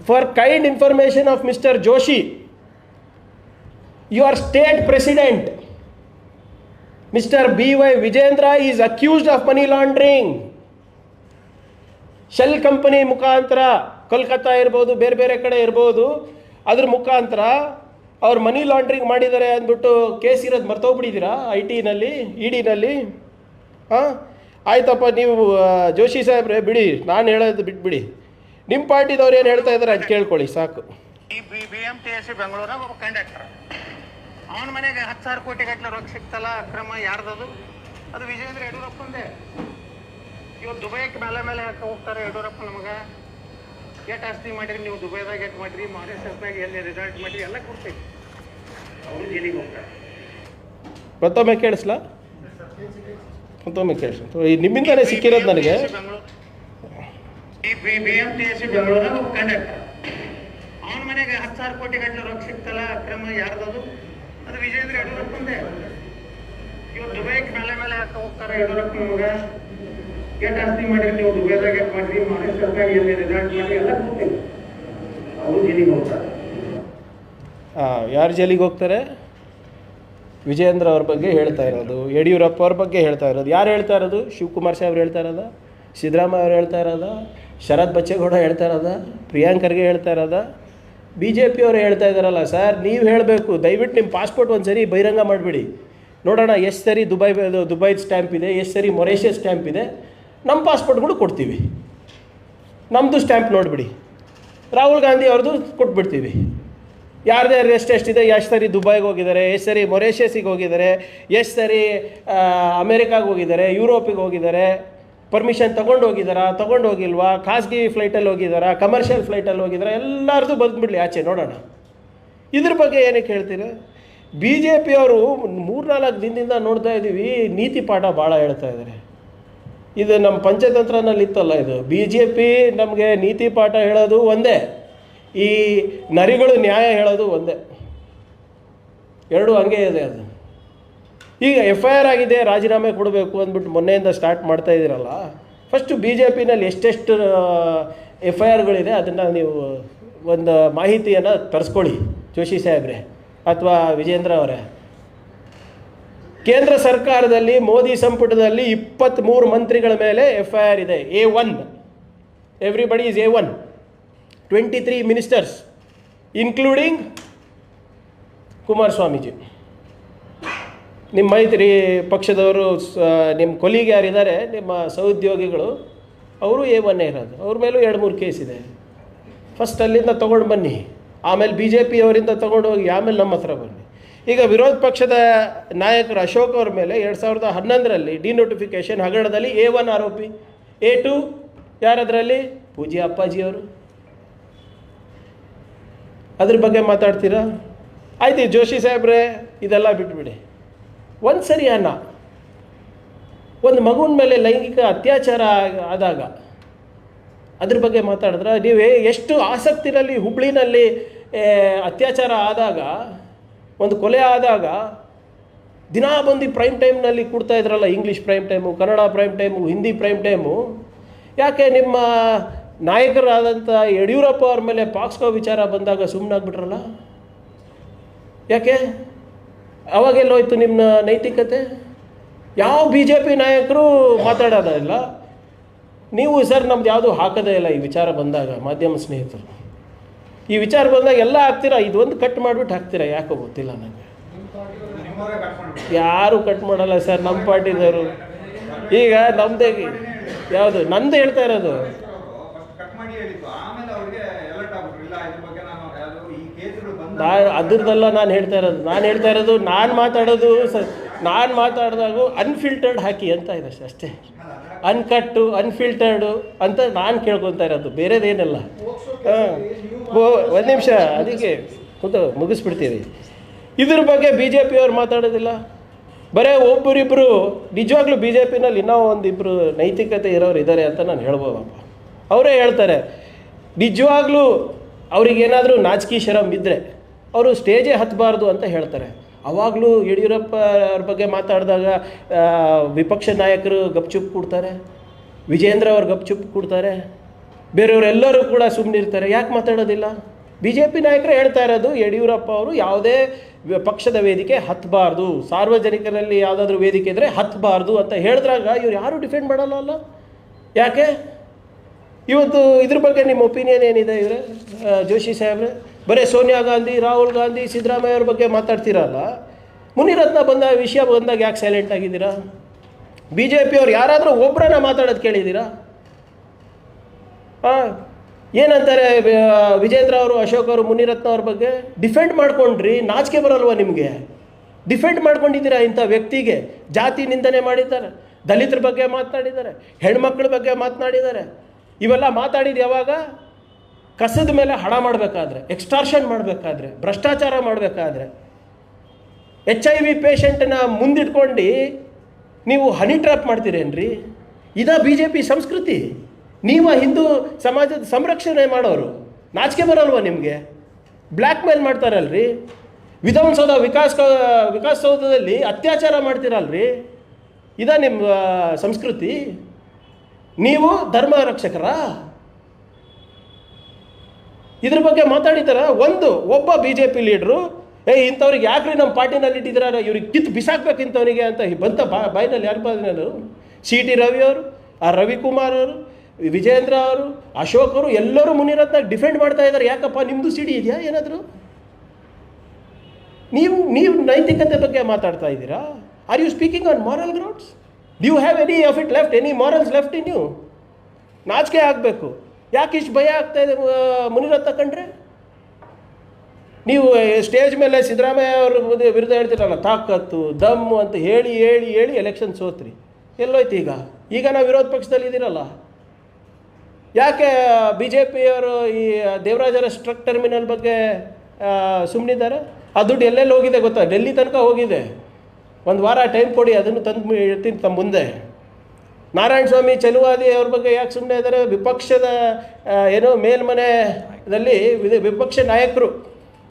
For kind information of Mr. Joshi, your state president, Mr. B.Y. Vijayendra, is accused of money laundering. Shell company ಮುಖಾಂತರ ಕೋಲ್ಕತ್ತಾ ಇರ್ಬೋದು, ಬೇರೆ ಬೇರೆ ಕಡೆ ಇರ್ಬೋದು, ಅದ್ರ ಮುಖಾಂತರ ಅವ್ರು ಮನಿ ಲಾಂಡ್ರಿಂಗ್ ಮಾಡಿದ್ದಾರೆ ಅಂದ್ಬಿಟ್ಟು ಕೇಸ್ ಇರೋದು ಮರ್ತೋಗ್ಬಿಟ್ಟಿದ್ದೀರಾ ITನಲ್ಲಿ, EDನಲ್ಲಿ. ಹಾಂ, ಆಯ್ತಪ್ಪ, ನೀವು ಜೋಶಿ ಸಾಹೇಬ್ರೆ ಬಿಡಿ, ನಾನು ಹೇಳೋದು ಬಿಟ್ಬಿಡಿ. ನಿಮ್ಮ ಪಾರ್ಟಿದವ್ರು ಏನು ಹೇಳ್ತಾ ಇದ್ದಾರೆ ಅದು ಕೇಳ್ಕೊಳ್ಳಿ ಸಾಕು. ಈ BMTC ಬೆಂಗಳೂರಾಗ ಒಬ್ಬ ಕಂಡಕ್ಟರ್, ಅವನ ಮನೆಗೆ 10,000 ಕೋಟಿ ಗಟ್ಟಲೆ ರೊಕ್ಕ ಸಿಗ್ತಲ್ಲ, ಅಕ್ರಮ ಯಾರ್ದದು? ಅದು ವಿಜಯೇಂದ್ರ ಯಡಿಯೂರಪ್ಪಂದೇ. ಇವತ್ತು ದುಬೈಗೆ ಮೇಲೆ ಮೇಲೆ ಹಾಕಿ ಹೋಗ್ತಾರೆ ಯಡಿಯೂರಪ್ಪ. ನಮಗೆ ಎಷ್ಟು ಆಸ್ತಿ ಮಾಡಿರಿ ನೀವು, ದುಬೈದಾಗ ಎಷ್ಟು ಮಾಡಿರಿ, ಮಾರಿಷಸ್ನಾಗ ಎಲ್ಲಿ ರಿಸಲ್ಟ್ ಮಾಡಿರಿ, ಎಲ್ಲ ಕೊಡ್ತೀವಿ. ಅವರು ಜೈಲಿಗೆ ಹೋಗ್ತಾರೆ. ಮತ್ತೊಮ್ಮೆ ಕೇಳಿಸ್ಲಾ? ಮತ್ತೊಮ್ಮೆ ಕೇಳಿಸ್, ನಿಮ್ಮಿಂದಾನೇ ಸಿಕ್ಕಿರೋದು ನನಗೆ. ಈ BMTC ಬೆಂಗಳೂರಾಗ ಒಬ್ಬ ಕಂಡಕ್ಟರ್, ಅವನ ಮನೆಗೆ 10,000 ಕೋಟಿ ಗಟ್ಟಲೆ ರೊಕ್ಕ ಸಿಗ್ತಲ್ಲ, ಅಕ್ರಮ ಯಾರ್ದದು? ಅದು ವಿಜಯೇಂದ್ರ ಯಡಿಯೂರಪ್ಪಂದೇ. ಇವತ್ತು ದುಬೈಗೆ ಮೇಲೆ ಮೇಲೆ ಹಾಕಿ ಹೋಗ್ತಾರೆ ಯಡಿಯೂರಪ್ಪ. ನಮಗೆ ಎಷ್ಟು ಆಸ್ತಿ ಮಾಡಿರಿ ನೀವು, ದುಬೈದಾಗ ಎಷ್ಟು ಮಾಡಿರಿ, ಮಾರಿಷಸ್ನಾಗ ಎಲ್ಲಿ ರಿಸಲ್ಟ್ ಮಾಡಿರಿ, ಎಲ್ಲ ಕೊಡ್ತೀವಿ. ಅವರು ಜೈಲಿಗೆ ಹೋಗ್ತಾರೆ. ಯಾರು ಜೈಲಿಗೆ ಹೋಗ್ತಾರೆ? ವಿಜಯೇಂದ್ರ ಅವ್ರ ಬಗ್ಗೆ ಹೇಳ್ತಾ ಇರೋದು, ಯಡಿಯೂರಪ್ಪ ಅವ್ರ ಬಗ್ಗೆ ಹೇಳ್ತಾ ಇರೋದು. ಯಾರು ಹೇಳ್ತಾ ಇರೋದು? ಶಿವಕುಮಾರ್ ಸಾಹೇಬ್ರು ಹೇಳ್ತಾ ಇರೋದ, ಸಿದ್ದರಾಮಯ್ಯ ಅವ್ರು ಹೇಳ್ತಾ ಇರೋದ, ಶರತ್ ಬಚ್ಚೇಗೌಡ ಹೇಳ್ತಾ ಇರೋದ, ಪ್ರಿಯಾಂಕ್ ಖರ್ಗೆ ಹೇಳ್ತಾ ಇರೋದ, BJP ಅವರು ಹೇಳ್ತಾ ಇದ್ದಾರಲ್ಲ. ಸರ್, ನೀವು ಹೇಳಬೇಕು, ದಯವಿಟ್ಟು ನಿಮ್ಮ ಪಾಸ್ಪೋರ್ಟ್ ಒಂದು ಸರಿ ಬಹಿರಂಗ ಮಾಡಿಬಿಡಿ, ನೋಡೋಣ ಎಷ್ಟು ಸರಿ ದುಬೈ ಸ್ಟ್ಯಾಂಪ್ ಇದೆ, ಎಷ್ಟು ಸರಿ ಮೊರೇಷಿಯಸ್ ಸ್ಟ್ಯಾಂಪ್ ಇದೆ. ನಮ್ಮ ಪಾಸ್ಪೋರ್ಟ್ಗಳು ಕೊಡ್ತೀವಿ, ನಮ್ಮದು ಸ್ಟ್ಯಾಂಪ್ ನೋಡಿಬಿಡಿ. ರಾಹುಲ್ ಗಾಂಧಿ ಅವ್ರದ್ದು ಕೊಟ್ಬಿಡ್ತೀವಿ. ಯಾರದೇ ಎಷ್ಟೆಷ್ಟಿದೆ, ಎಷ್ಟು ಸರಿ ದುಬೈಗೆ ಹೋಗಿದ್ದಾರೆ, ಎಷ್ಟು ಸರಿ ಮೊರೇಷಿಯಸ್ಸಿಗೆ ಹೋಗಿದ್ದಾರೆ, ಎಷ್ಟು ಸರಿ ಅಮೇರಿಕಾಗೆ ಹೋಗಿದ್ದಾರೆ, ಯುರೋಪಿಗೆ ಹೋಗಿದ್ದಾರೆ, ಪರ್ಮಿಷನ್ ತೊಗೊಂಡು ಹೋಗಿದ್ದಾರಾ, ತೊಗೊಂಡು ಹೋಗಿಲ್ವಾ, ಖಾಸಗಿ ಫ್ಲೈಟಲ್ಲಿ ಹೋಗಿದ್ದಾರಾ, ಕಮರ್ಷಿಯಲ್ ಫ್ಲೈಟಲ್ಲಿ ಹೋಗಿದ್ದಾರಾ, ಎಲ್ಲರದು ಬಂದುಬಿಡಲಿ ಆಚೆ ನೋಡೋಣ. ಇದ್ರ ಬಗ್ಗೆ ಏನಕ್ಕೆ ಹೇಳ್ತೀರ? BJP ಅವರು 3-4 ದಿನದಿಂದ ನೋಡ್ತಾ ಇದ್ದೀವಿ, ನೀತಿ ಪಾಠ ಭಾಳ ಹೇಳ್ತಾ ಇದ್ದಾರೆ. ಇದು ನಮ್ಮ ಪಂಚತಂತ್ರನಲ್ಲಿ ಇತ್ತಲ್ಲ, ಇದು BJP ನಮಗೆ ನೀತಿ ಪಾಠ ಹೇಳೋದು ಒಂದೇ, ಈ ನರಿಗಳು ನ್ಯಾಯ ಹೇಳೋದು ಒಂದೇ, ಎರಡೂ ಹಂಗೆ ಇದೆ. ಅದು ಈಗ FIR ಆಗಿದೆ, ರಾಜೀನಾಮೆ ಕೊಡಬೇಕು ಅಂದ್ಬಿಟ್ಟು ಮೊನ್ನೆಯಿಂದ ಸ್ಟಾರ್ಟ್ ಮಾಡ್ತಾ ಇದ್ದೀರಲ್ಲ. ಫಸ್ಟು BJPನಲ್ಲಿ ಎಷ್ಟೆಷ್ಟು FIRಗಳಿದೆ ಅದನ್ನು ನೀವು ಒಂದು ಮಾಹಿತಿಯನ್ನು ತರಿಸ್ಕೊಳ್ಳಿ ಜೋಶಿ ಸಾಹೇಬ್ರೆ ಅಥವಾ ವಿಜೇಂದ್ರ ಅವರೇ. ಕೇಂದ್ರ ಸರ್ಕಾರದಲ್ಲಿ ಮೋದಿ ಸಂಪುಟದಲ್ಲಿ 23 ಮಂತ್ರಿಗಳ ಮೇಲೆ FIR ಇದೆ. A1, everybody is A1. 23 ministers including Kumaraswamiji. ನಿಮ್ಮ ಮೈತ್ರಿ ಪಕ್ಷದವರು, ನಿಮ್ಮ ಕೊಲೀಗ್ ಯಾರಿದ್ದಾರೆ, ನಿಮ್ಮ ಸಹೋದ್ಯೋಗಿಗಳು, ಅವರು A1 ಇರೋದು. ಅವ್ರ ಮೇಲೂ 2-3 ಕೇಸ್ ಇದೆ. ಫಸ್ಟ್ ಅಲ್ಲಿಂದ ತೊಗೊಂಡು ಬನ್ನಿ, ಆಮೇಲೆ BJP ಅವರಿಂದ ತೊಗೊಂಡು ಹೋಗಿ ಆಮೇಲೆ ನಮ್ಮ ಹತ್ರ ಬನ್ನಿ. ಈಗ ವಿರೋಧ ಪಕ್ಷದ ನಾಯಕರು ಅಶೋಕ್ ಅವ್ರ ಮೇಲೆ 2011ರಲ್ಲಿ ಡಿನೋಟಿಫಿಕೇಷನ್ ಹಗರಣದಲ್ಲಿ A1 ಆರೋಪಿ, A2 ಯಾರದರಲ್ಲಿ? ಪೂಜ್ಯ ಅಪ್ಪಾಜಿಯವರು. ಅದ್ರ ಬಗ್ಗೆ ಮಾತಾಡ್ತೀರಾ? ಆಯ್ತು ಜೋಶಿ ಸಾಹೇಬ್ರೆ, ಇದೆಲ್ಲ ಬಿಟ್ಬಿಡಿ. ಒಂದು ಸರಿ ಒಂದು ಮಗುವಿನ ಮೇಲೆ ಲೈಂಗಿಕ ಅತ್ಯಾಚಾರ ಆದಾಗ ಅದ್ರ ಬಗ್ಗೆ ಮಾತಾಡಿದ್ರೆ, ನೀವೇ ಎಷ್ಟು ಆಸಕ್ತಿನಲ್ಲಿ ಹುಬ್ಳಿನಲ್ಲಿ ಅತ್ಯಾಚಾರ ಆದಾಗ, ಒಂದು ಕೊಲೆ ಆದಾಗ ದಿನಾ ಬಂದು ಪ್ರೈಮ್ ಟೈಮ್ನಲ್ಲಿ ಕೊಡ್ತಾ ಇದ್ರಲ್ಲ, English prime time, Kannada prime time, Hindi prime time. ಯಾಕೆ ನಿಮ್ಮ ನಾಯಕರಾದಂಥ ಯಡಿಯೂರಪ್ಪ ಅವ್ರ ಮೇಲೆ ಪಾಕ್ಸ್ಕೋ ವಿಚಾರ ಬಂದಾಗ ಸುಮ್ಮನಾಗ್ಬಿಟ್ರಲ್ಲ? ಯಾಕೆ? ಅವಾಗೆಲ್ಲೋಯ್ತು ನಿಮ್ಮ ನೈತಿಕತೆ? ಯಾವ BJP ನಾಯಕರು ಮಾತಾಡೋದಿಲ್ಲ. ನೀವು ಸರ್ ನಮ್ದು ಯಾವುದೂ ಹಾಕೋದೇ ಇಲ್ಲ ಈ ವಿಚಾರ ಬಂದಾಗ. ಮಾಧ್ಯಮ ಸ್ನೇಹಿತರು, ಈ ವಿಚಾರ ಬಂದಾಗ ಎಲ್ಲ ಹಾಕ್ತೀರಾ, ಇದೊಂದು ಕಟ್ ಮಾಡಿಬಿಟ್ಟು ಹಾಕ್ತೀರಾ, ಯಾಕೋ ಗೊತ್ತಿಲ್ಲ ನನಗೆ. ಯಾರು ಕಟ್ ಮಾಡಲ್ಲ ಸರ್, ನಮ್ಮ ಪಾರ್ಟಿದವರು. ಈಗ ನಮ್ಮದೇ ಯಾವುದು ನಂದು ಹೇಳ್ತಾ ಇರೋದು. ಅದ್ರದ್ದೆಲ್ಲ ನಾನು ಹೇಳ್ತಾ ಇರೋದು. ನಾನು ಮಾತಾಡಿದಾಗ ಅನ್ಫಿಲ್ಟರ್ಡ್ ಹಾಕಿ ಅಂತ ಇದೆ ಅಷ್ಟೇ. ಅನ್ಕಟ್ಟು, ಅನ್ಫಿಲ್ಟರ್ಡು ಅಂತ ನಾನು ಕೇಳ್ಕೊತಾ ಇರೋದು, ಬೇರೆದೇನಲ್ಲ. ಒಂದು ನಿಮಿಷ, ಅದಕ್ಕೆ ಮುಗಿಸ್ಬಿಡ್ತೀವಿ. ಇದ್ರ ಬಗ್ಗೆ BJP ಅವ್ರು ಮಾತಾಡೋದಿಲ್ಲ. ಬರೀ ಒಬ್ಬರಿಬ್ಬರು ನಿಜವಾಗ್ಲೂ BJPನಲ್ಲಿ ಇನ್ನೂ ಒಂದಿಬ್ಬರು ನೈತಿಕತೆ ಇರೋರು ಇದ್ದಾರೆ ಅಂತ ನಾನು ಹೇಳ್ಬೋದಪ್ಪ. ಅವರೇ ಹೇಳ್ತಾರೆ, ನಿಜವಾಗ್ಲೂ ಅವ್ರಿಗೇನಾದರೂ ನಾಚಿಕೆ ಶರಮ್ ಇದ್ದರೆ ಅವರು ಸ್ಟೇಜೇ ಹತ್ತಬಾರ್ದು ಅಂತ ಹೇಳ್ತಾರೆ. ಅವಾಗಲೂ ಯಡಿಯೂರಪ್ಪ ಅವ್ರ ಬಗ್ಗೆ ಮಾತಾಡಿದಾಗ ವಿಪಕ್ಷ ನಾಯಕರು ಗಪ್ಚುಪ್ ಕೊಡ್ತಾರೆ, ವಿಜೇಂದ್ರ ಅವ್ರು ಗಪ್ಚುಪ್ ಕೊಡ್ತಾರೆ. ಬೇರೆಯವರೆಲ್ಲರೂ ಕೂಡ ಸುಮ್ಮನಿರ್ತಾರೆ. ಯಾಕೆ ಮಾತಾಡೋದಿಲ್ಲ? ಬಿ ಜೆ ಪಿ ನಾಯಕರೇ ಹೇಳ್ತಾ ಇರೋದು, ಯಡಿಯೂರಪ್ಪ ಅವರು ಯಾವುದೇ ಪಕ್ಷದ ವೇದಿಕೆ ಹತ್ತಬಾರ್ದು, ಸಾರ್ವಜನಿಕರಲ್ಲಿ ಯಾವುದಾದ್ರೂ ವೇದಿಕೆ ಇದ್ದರೆ ಹತ್ತಬಾರ್ದು ಅಂತ ಹೇಳಿದ್ರಾಗ ಇವ್ರು ಯಾರೂ ಡಿಫೆಂಡ್ ಮಾಡಲ್ಲ. ಯಾಕೆ? ಇವತ್ತು ಇದ್ರ ಬಗ್ಗೆ ನಿಮ್ಮ ಒಪಿನಿಯನ್ ಏನಿದೆ ಇವರೇ ಜೋಶಿ ಸಾಹೇಬ್ರೆ? ಬರೀ ಸೋನಿಯಾ ಗಾಂಧಿ, ರಾಹುಲ್ ಗಾಂಧಿ, ಸಿದ್ದರಾಮಯ್ಯ ಅವ್ರ ಬಗ್ಗೆ ಮಾತಾಡ್ತೀರಲ್ಲ, ಮುನಿರತ್ನ ವಿಷಯ ಬಂದಾಗ ಯಾಕೆ ಸೈಲೆಂಟ್ ಆಗಿದ್ದೀರಾ? ಬಿ ಜೆ ಪಿಯವ್ರು ಯಾರಾದರೂ ಒಬ್ಬರನ್ನ ಮಾತಾಡೋದು ಕೇಳಿದ್ದೀರಾ? ಏನಂತಾರೆ ವಿಜೇಂದ್ರ ಅವರು, ಅಶೋಕ್ ಅವರು, ಮುನಿರತ್ನ ಅವ್ರ ಬಗ್ಗೆ ಡಿಫೆಂಡ್ ಮಾಡ್ಕೊಂಡ್ರಿ. ನಾಚಿಕೆ ಬರಲ್ವ ನಿಮಗೆ? ಡಿಫೆಂಡ್ ಮಾಡ್ಕೊಂಡಿದ್ದೀರಾ ಇಂಥ ವ್ಯಕ್ತಿಗೆ. ಜಾತಿ ನಿಂದನೆ ಮಾಡಿದ್ದಾರೆ, ದಲಿತರ ಬಗ್ಗೆ ಮಾತನಾಡಿದ್ದಾರೆ, ಹೆಣ್ಮಕ್ಳ ಬಗ್ಗೆ ಮಾತನಾಡಿದ್ದಾರೆ. ಇವೆಲ್ಲ ಮಾತಾಡಿದ್ದು ಯಾವಾಗ? ಕಸದ ಮೇಲೆ ಹಣ ಮಾಡಬೇಕಾದ್ರೆ, ಎಕ್ಸ್ಟಾರ್ಷನ್ ಮಾಡಬೇಕಾದ್ರೆ, ಭ್ರಷ್ಟಾಚಾರ ಮಾಡಬೇಕಾದ್ರೆ, HIV ಪೇಷಂಟನ್ನ ಮುಂದಿಟ್ಕೊಂಡು ನೀವು ಹನಿ ಟ್ರ್ಯಾಪ್ ಮಾಡ್ತೀರೇನ್ರಿ? ಇದಾ ಬಿ ಜೆ ಪಿ ಸಂಸ್ಕೃತಿ? ನೀವು ಹಿಂದೂ ಸಮಾಜದ ಸಂರಕ್ಷಣೆ ಮಾಡೋರು, ನಾಚಿಕೆ ಬರಲ್ವ ನಿಮಗೆ? ಬ್ಲ್ಯಾಕ್ ಮೇಲ್ ಮಾಡ್ತಾರಲ್ರಿ, ವಿಧಾನಸೌಧ ವಿಕಾಸಸೌಧದಲ್ಲಿ ಅತ್ಯಾಚಾರ ಮಾಡ್ತೀರಲ್ರಿ, ಇದಾ ನಿಮ್ಮ ಸಂಸ್ಕೃತಿ? ನೀವು ಧರ್ಮ ರಕ್ಷಕರಾ? ಇದ್ರ ಬಗ್ಗೆ ಮಾತಾಡಿದಾರ? ಒಬ್ಬ ಬಿ ಜೆ ಪಿ ಲೀಡ್ರು ಇಂಥವ್ರಿಗೆ ಯಾಕ್ರಿ ನಮ್ಮ ಪಾರ್ಟಿನಲ್ಲಿ ಇಟ್ಟಿದ್ದೀರ, ಇವ್ರಿಗೆ ಕಿತ್ತು ಬಿಸಾಕ್ಬೇಕು ಇಂಥವನಿಗೆ ಅಂತ ಬಂತ ಬಾಯಿನಲ್ಲಿ ಯಾರು ಬಂದ್ರು? CT ರವಿ ಅವರು, ರವಿಕುಮಾರ್ ಅವರು, ವಿಜೇಂದ್ರ ಅವರು, ಅಶೋಕ್ ಅವರು ಎಲ್ಲರೂ ಮುನಿರತ್ನ ಡಿಫೆಂಡ್ ಮಾಡ್ತಾ ಇದ್ದಾರೆ. ಯಾಕಪ್ಪ, ನಿಮ್ಮದು ಸಿಡಿ ಇದೆಯಾ ಏನಾದರೂ? ನೀವು ನೈತಿಕತೆ ಬಗ್ಗೆ ಮಾತಾಡ್ತಾ ಇದ್ದೀರಾ? Are you speaking on moral grounds? Do you have any of it left, any morals left in you? ನಾಚಿಕೆ ಆಗಬೇಕು. ಯಾಕೆ ಇಷ್ಟು ಭಯ ಆಗ್ತಾ ಇದೆ ಮುನಿರತ್ನ ಕಂಡ್ರೆ? ನೀವು ಸ್ಟೇಜ್ ಮೇಲೆ ಸಿದ್ದರಾಮಯ್ಯ ಅವ್ರ ವಿರುದ್ಧ ಹೇಳ್ತಿರಲ್ಲ, ತಾಕತ್ತು ದಮ್ಮು ಅಂತ ಹೇಳಿ ಹೇಳಿ ಹೇಳಿ ಎಲೆಕ್ಷನ್ ಸೋತ್ರಿ. ಎಲ್ಲೋಯ್ತು ಈಗ ನಾವು ವಿರೋಧ ಪಕ್ಷದಲ್ಲಿ ಇದ್ದೀರಲ್ಲ. ಯಾಕೆ ಬಿ ಜೆ ಪಿಯವರು ಈ ದೇವರಾಜ ಅರಸ್ ಟ್ರಕ್ ಟರ್ಮಿನಲ್ ಬಗ್ಗೆ ಸುಮ್ಮನಿದ್ದಾರೆ? ಆ ದುಡ್ಡು ಎಲ್ಲೆಲ್ಲಿ ಹೋಗಿದೆ ಗೊತ್ತಾ? ಡೆಲ್ಲಿ ತನಕ ಹೋಗಿದೆ. ಒಂದು ವಾರ ಟೈಮ್ ಕೊಡಿ, ಅದನ್ನು ತಂದು ಇರ್ತೀನಿ ತಮ್ಮ ಮುಂದೆ. ನಾರಾಯಣ ಸ್ವಾಮಿ ಚೆಲುವಾದಿ ಅವ್ರ ಬಗ್ಗೆ ಯಾಕೆ ಸುಮ್ಮನೆ ಇದ್ದಾರೆ? ವಿಪಕ್ಷದ ಮೇಲ್ಮನೆಯಲ್ಲಿ ವಿಪಕ್ಷ ನಾಯಕರು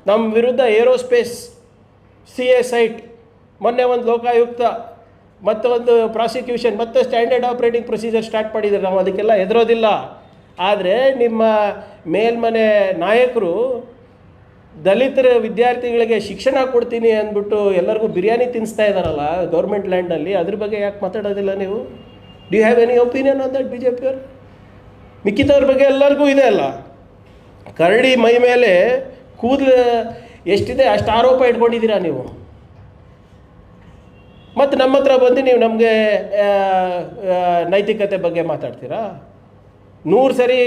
ನಮ್ಮ ವಿರುದ್ಧ ಏರೋಸ್ಪೇಸ್ CA ಸೈಟ್, ಮೊನ್ನೆ ಒಂದು ಲೋಕಾಯುಕ್ತ ಮತ್ತು ಒಂದು ಪ್ರಾಸಿಕ್ಯೂಷನ್ ಮತ್ತು ಸ್ಟ್ಯಾಂಡರ್ಡ್ ಆಪ್ರೇಟಿಂಗ್ ಪ್ರೊಸೀಜರ್ ಸ್ಟಾರ್ಟ್ ಮಾಡಿದ್ದಾರೆ. ನಾವು ಅದಕ್ಕೆಲ್ಲ ಹೆದರೋದಿಲ್ಲ. ಆದರೆ ನಿಮ್ಮ ಮೇಲ್ಮನೆ ನಾಯಕರು ದಲಿತರ ವಿದ್ಯಾರ್ಥಿಗಳಿಗೆ ಶಿಕ್ಷಣ ಕೊಡ್ತೀನಿ ಅಂದ್ಬಿಟ್ಟು ಎಲ್ಲರಿಗೂ ಬಿರಿಯಾನಿ ತಿನ್ನಿಸ್ತಾ ಇದ್ದಾರಲ್ಲ ಗೌರ್ಮೆಂಟ್ ಲ್ಯಾಂಡಲ್ಲಿ, ಅದ್ರ ಬಗ್ಗೆ ಯಾಕೆ ಮಾತಾಡೋದಿಲ್ಲ ನೀವು? Do you have any opinion on that? B J ಪಿಯವರು ಮಿಕ್ಕಿದವ್ರ ಬಗ್ಗೆ ಎಲ್ಲರಿಗೂ ಇದೆ ಅಲ್ಲ. ಕರಡಿ ಮೈ ಮೇಲೆ ಕೂದಲು ಎಷ್ಟಿದೆ ಅಷ್ಟು ಆರೋಪ ಇಟ್ಕೊಂಡಿದ್ದೀರಾ ನೀವು. ಮತ್ತು ನಮ್ಮ ಹತ್ರ ಬಂದು ನೀವು ನಮಗೆ ನೈತಿಕತೆ ಬಗ್ಗೆ ಮಾತಾಡ್ತೀರಾ? 100 ಸರಿ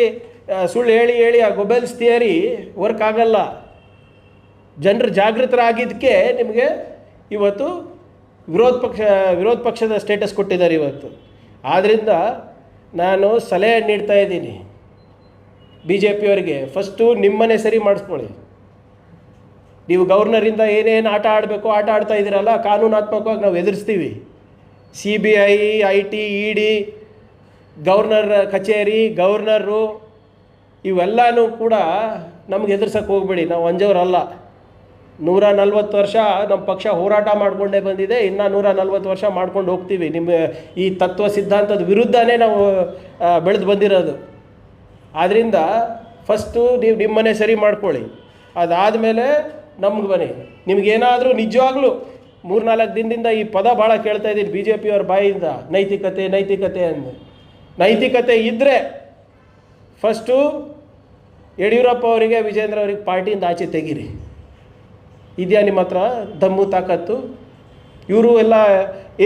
ಸುಳ್ಳು ಹೇಳಿ ಹೇಳಿ ಆ ಗೊಬೆಲ್ಸ್ ಥಿಯರಿ ವರ್ಕ್ ಆಗಲ್ಲ. ಜನರು ಜಾಗೃತರಾಗಿದ್ದಕ್ಕೆ ನಿಮಗೆ ಇವತ್ತು ವಿರೋಧ ಪಕ್ಷದ ಸ್ಟೇಟಸ್ ಕೊಟ್ಟಿದ್ದಾರೆ ಇವತ್ತು. ಆದ್ದರಿಂದ ನಾನು ಸಲಹೆ ನೀಡ್ತಾ ಇದ್ದೀನಿ ಬಿ ಜೆ ಪಿಯವರಿಗೆ, ಫಸ್ಟು ನಿಮ್ಮನೆ ಸರಿ ಮಾಡಿಸ್ಕೊಳ್ಳಿ. ನೀವು ಗವರ್ನರಿಂದ ಏನೇನು ಆಟ ಆಡಬೇಕು ಆಟ ಆಡ್ತಾ ಇದ್ದೀರಲ್ಲ, ಕಾನೂನಾತ್ಮಕವಾಗಿ ನಾವು ಎದುರಿಸ್ತೀವಿ. CBI, IT, ED, ಗವರ್ನರ್ ಕಚೇರಿ, ಗವರ್ನರು ಇವೆಲ್ಲನೂ ಕೂಡ ನಮ್ಗೆ ಎದುರ್ಸೋಕ್ಕೆ ಹೋಗ್ಬೇಡಿ. ನಾವು ಅಂಜೋರಲ್ಲ. 140 ವರ್ಷ ನಮ್ಮ ಪಕ್ಷ ಹೋರಾಟ ಮಾಡಿಕೊಂಡೇ ಬಂದಿದೆ, ಇನ್ನು 140 ವರ್ಷ ಮಾಡ್ಕೊಂಡು ಹೋಗ್ತೀವಿ. ನಿಮ್ಮ ಈ ತತ್ವ ಸಿದ್ಧಾಂತದ ವಿರುದ್ಧನೇ ನಾವು ಬೆಳೆದು ಬಂದಿರೋದು. ಆದ್ದರಿಂದ ಫಸ್ಟು ನೀವು ನಿಮ್ಮನೆ ಸರಿ ಮಾಡ್ಕೊಳ್ಳಿ, ಅದಾದಮೇಲೆ ನಮ್ಗೆ ಬನ್ನಿ. ನಿಮಗೇನಾದರೂ ನಿಜವಾಗ್ಲೂ 3-4 ದಿನದಿಂದ ಈ ಪದ ಭಾಳ ಕೇಳ್ತಾ ಇದ್ದೀನಿ ಬಿ ಜೆ ಪಿಯವ್ರ ಬಾಯಿಂದ, ನೈತಿಕತೆ ನೈತಿಕತೆ ಅಂದು. ನೈತಿಕತೆ ಇದ್ದರೆ ಫಸ್ಟು ಯಡಿಯೂರಪ್ಪ ಅವರಿಗೆ, ವಿಜೇಂದ್ರ ಅವರಿಗೆ ಪಾರ್ಟಿಯಿಂದ ಆಚೆ ತೆಗೀರಿ. ಇದೆಯಾ ನಿಮ್ಮ ಹತ್ರ ದಮ್ಮು ತಾಕತ್ತು? ಇವರು ಎಲ್ಲ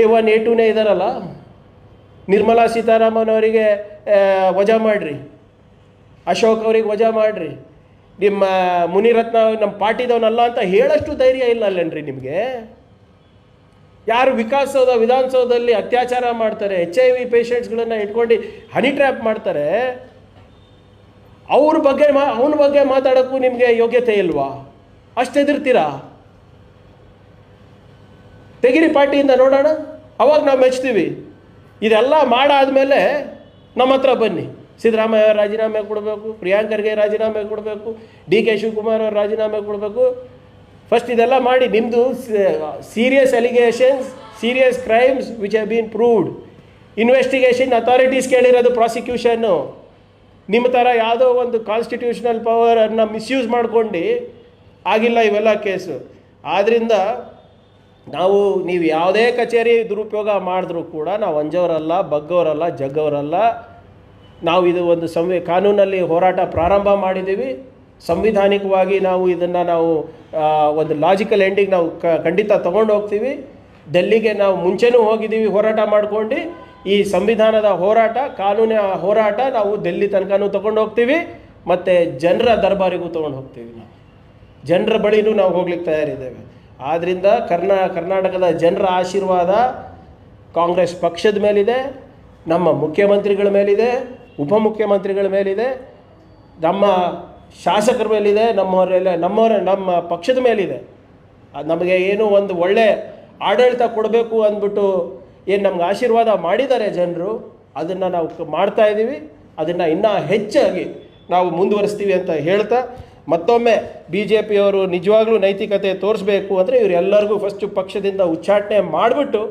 A1 A2ನೇ ಇದ್ದಾರಲ್ಲ. ನಿರ್ಮಲಾ ಸೀತಾರಾಮನ್ ಅವರಿಗೆ ವಜಾ ಮಾಡಿರಿ, ಅಶೋಕ್ ಅವ್ರಿಗೆ ವಜಾ ಮಾಡಿರಿ. ನಿಮ್ಮ ಮುನಿರತ್ನ ನಮ್ಮ ಪಾರ್ಟಿದವನಲ್ಲ ಅಂತ ಹೇಳಷ್ಟು ಧೈರ್ಯ ಇಲ್ಲ ಅಲ್ಲೇನ್ರಿ ನಿಮಗೆ? ಯಾರು ವಿಧಾನಸೌಧದಲ್ಲಿ ಅತ್ಯಾಚಾರ ಮಾಡ್ತಾರೆ, HIV ಪೇಷಂಟ್ಸ್ಗಳನ್ನು ಇಟ್ಕೊಂಡು ಹನಿ ಟ್ರ್ಯಾಪ್ ಮಾಡ್ತಾರೆ, ಅವನ ಬಗ್ಗೆ ಮಾತಾಡೋಕ್ಕೂ ನಿಮಗೆ ಯೋಗ್ಯತೆ ಇಲ್ವಾ? ಅಷ್ಟು ಹೆದರ್ತೀರಾ? ತೆಗಿರಿ ಪಾರ್ಟಿಯಿಂದ ನೋಡೋಣ, ಅವಾಗ ನಾವು ಮೆಚ್ತೀವಿ. ಇದೆಲ್ಲ ಮಾಡಾದ್ಮೇಲೆ ನಮ್ಮ ಹತ್ರ ಬನ್ನಿ. ಸಿದ್ದರಾಮಯ್ಯ ಅವ್ರು ರಾಜೀನಾಮೆ ಕೊಡಬೇಕು, ಪ್ರಿಯಾಂಕ್ ಖರ್ಗೆ ರಾಜೀನಾಮೆ ಕೊಡಬೇಕು, DK ಶಿವಕುಮಾರ್ ಅವ್ರು ರಾಜೀನಾಮೆ ಕೊಡಬೇಕು. ಫಸ್ಟ್ ಇದೆಲ್ಲ ಮಾಡಿ, ನಿಮ್ಮದು serious allegations, serious crimes which have been proved, investigation authorities ಕೇಳಿರೋದು ಪ್ರಾಸಿಕ್ಯೂಷನ್ನು. ನಿಮ್ಮ ಥರ ಯಾವುದೋ ಒಂದು ಕಾನ್ಸ್ಟಿಟ್ಯೂಷನಲ್ ಪವರನ್ನು ಮಿಸ್ಯೂಸ್ ಮಾಡ್ಕೊಂಡು ಆಗಿಲ್ಲ ಇವೆಲ್ಲ ಕೇಸು. ಆದ್ದರಿಂದ ನೀವು ಯಾವುದೇ ಕಚೇರಿ ದುರುಪಯೋಗ ಮಾಡಿದ್ರೂ ಕೂಡ ನಾವು ಅಂಜೋರಲ್ಲ, ಬಗ್ಗೋರಲ್ಲ, ಜಗ್ಗೋರಲ್ಲ. ನಾವು ಇದು ಒಂದು ಕಾನೂನಲ್ಲಿ ಹೋರಾಟ ಪ್ರಾರಂಭ ಮಾಡಿದ್ದೀವಿ. ಸಂವಿಧಾನಿಕವಾಗಿ ನಾವು ಇದನ್ನು ಒಂದು ಲಾಜಿಕಲ್ ಎಂಡಿಗೆ ನಾವು ಖಂಡಿತ ತೊಗೊಂಡು ಹೋಗ್ತೀವಿ. ಡೆಲ್ಲಿಗೆ ನಾವು ಮುಂಚೆನೂ ಹೋಗಿದ್ದೀವಿ ಹೋರಾಟ ಮಾಡ್ಕೊಂಡು. ಈ ಸಂವಿಧಾನದ ಹೋರಾಟ, ಕಾನೂನಿನ ಹೋರಾಟ ನಾವು ಡೆಲ್ಲಿ ತನಕನೂ ತೊಗೊಂಡು ಹೋಗ್ತೀವಿ ಮತ್ತು ಜನರ ದರ್ಬಾರಿಗೂ ತೊಗೊಂಡು ಹೋಗ್ತೀವಿ. ನಾವು ಜನರ ಬಳಿನೂ ನಾವು ಹೋಗ್ಲಿಕ್ಕೆ ತಯಾರಿದ್ದೇವೆ. ಆದ್ದರಿಂದ ಕರ್ನಾಟಕದ ಜನರ ಆಶೀರ್ವಾದ ಕಾಂಗ್ರೆಸ್ ಪಕ್ಷದ ಮೇಲಿದೆ, ನಮ್ಮ ಮುಖ್ಯಮಂತ್ರಿಗಳ ಮೇಲಿದೆ, ಉಪಮುಖ್ಯಮಂತ್ರಿಗಳ ಮೇಲಿದೆ, ನಮ್ಮ ಶಾಸಕರ ಮೇಲಿದೆ, ನಮ್ಮ ಪಕ್ಷದ ಮೇಲಿದೆ. ನಮಗೆ ಏನು ಒಂದು ಒಳ್ಳೆ ಆಡಳಿತ ಕೊಡಬೇಕು ಅಂದ್ಬಿಟ್ಟು ಏನು ನಮ್ಗೆ ಆಶೀರ್ವಾದ ಮಾಡಿದ್ದಾರೆ ಜನರು, ಅದನ್ನು ನಾವು ಮಾಡ್ತಾಯಿದ್ದೀವಿ. ಅದನ್ನು ಇನ್ನೂ ಹೆಚ್ಚಾಗಿ ನಾವು ಮುಂದುವರಿಸ್ತೀವಿ ಅಂತ ಹೇಳ್ತಾ, ಮತ್ತೊಮ್ಮೆ BJPಯವರು ನಿಜವಾಗ್ಲೂ ನೈತಿಕತೆ ತೋರಿಸ್ಬೇಕು ಅಂದರೆ ಇವರೆಲ್ಲರಿಗೂ ಫಸ್ಟು ಪಕ್ಷದಿಂದ ಉಚ್ಚಾಟನೆ ಮಾಡಿಬಿಟ್ಟು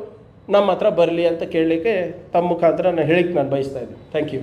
ನಮ್ಮ ಹತ್ರ ಬರಲಿ ಅಂತ ಕೇಳಲಿಕ್ಕೆ ತಮ್ಮ ಮುಖಾಂತರ ನಾನು ಹೇಳಿಕ್ಕೆ ನಾನು ಬಯಸ್ತಾ ಇದ್ದೀನಿ. Thank you.